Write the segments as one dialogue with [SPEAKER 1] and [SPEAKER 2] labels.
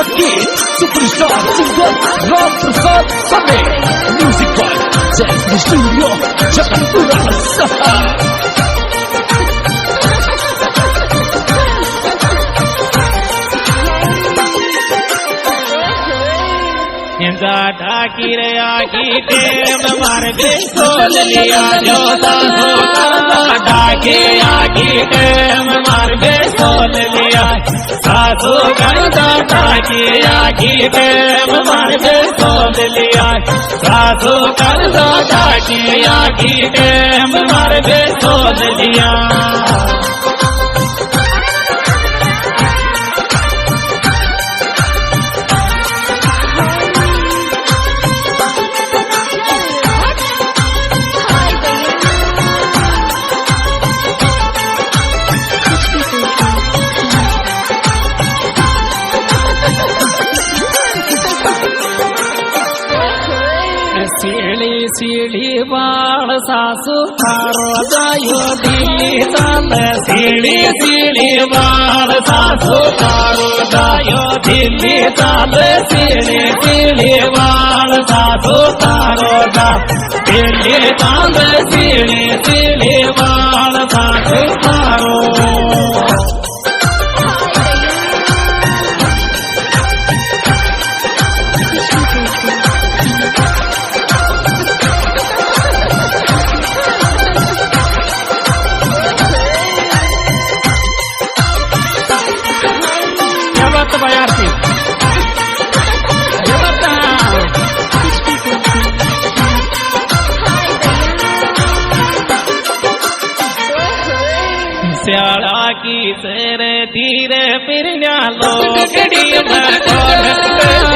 [SPEAKER 1] की superstar singer Ram Prasad समेत music by Jasmine studio Jagatpura शहर।
[SPEAKER 2] ढाकी रे आकी टेम मार दे खोल लिया जो सासू ढाकी आकी टेम मार दे खोल लिया सासू करता ढाकी आकी टेम मार दे खोल लिया सासू करता ढाकी आकी टेम मार दे खोल लिया। सीढ़ी सीढ़ी बाल सासू थारो जायो दिल्ली चाल सीढ़ी सीढ़ी बाल सासू थारो जायो दिल्ली चाल सीढ़ी सीढ़ी बाल सासू थारो जा दिल्ली चाल सीढ़ी सीढ़ी बाल सासू थारो। स्याड़ा की सर धीरे फिरना लोगड़ी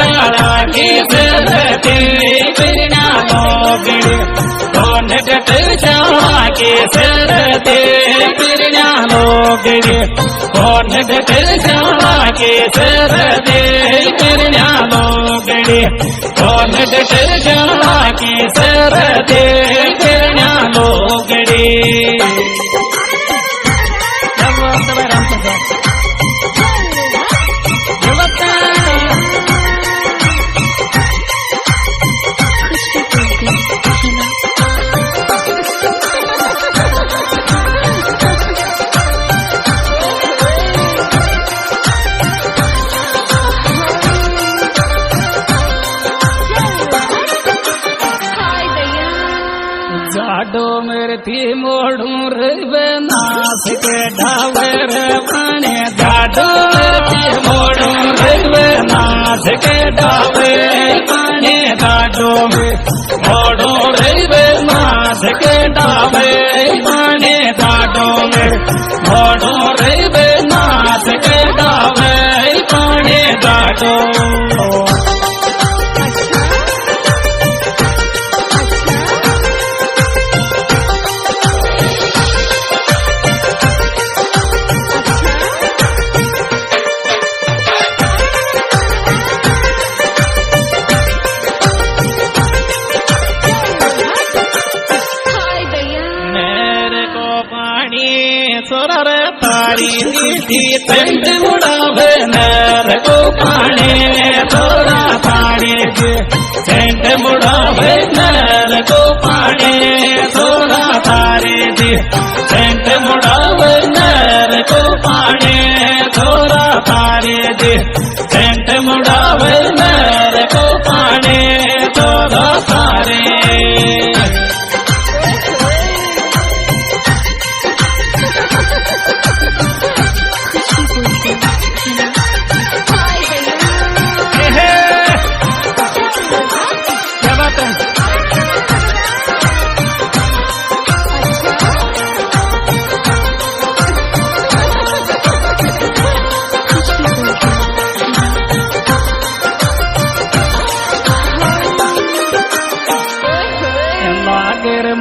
[SPEAKER 2] स्याड़ा की सर धीरे फिरना लोगड़ी कौन गट स्याड़ा की सर धीरे फिरना लोगड़ी कौन गट स्याड़ा की सर धीरे फिरना लोगड़ी कौन गट स्याड़ा की सर धीरे फिरना लोगड़ी। जाडो मेरे थी मोड़ू रे नास के ढावर पाने जाडो मेरे थी मोड़ू रे नास के ढावर पाने जाडो में मोड़ू रे नास के ढावर पाने जाडो में मोड़ू रे नास के ढावर पाने जाडो। सोरर तारी नीति सेंट मुड़ावे नर को पाने तोरा तारी सेंट मुड़ावे नर को पाने तोरा तारी सेंट मुड़ावे नर को पाने तोरा तारी सेंट मुड़ावे नर को पाने तोरा तारे।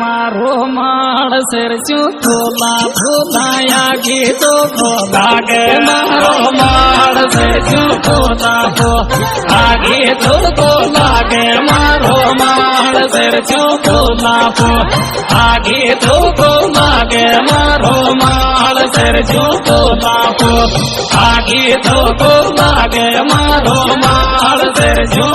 [SPEAKER 2] मारो माड़ सिर चू फूला फूलाया गीतो को लागे मारो माड़ सिर चू फूला को आगे तो को लागे मारो माड़ सिर चू फूला को आगे तो को लागे मारो माड़ सिर चू फूला को आगे तो को लागे मारो रोमाल से जो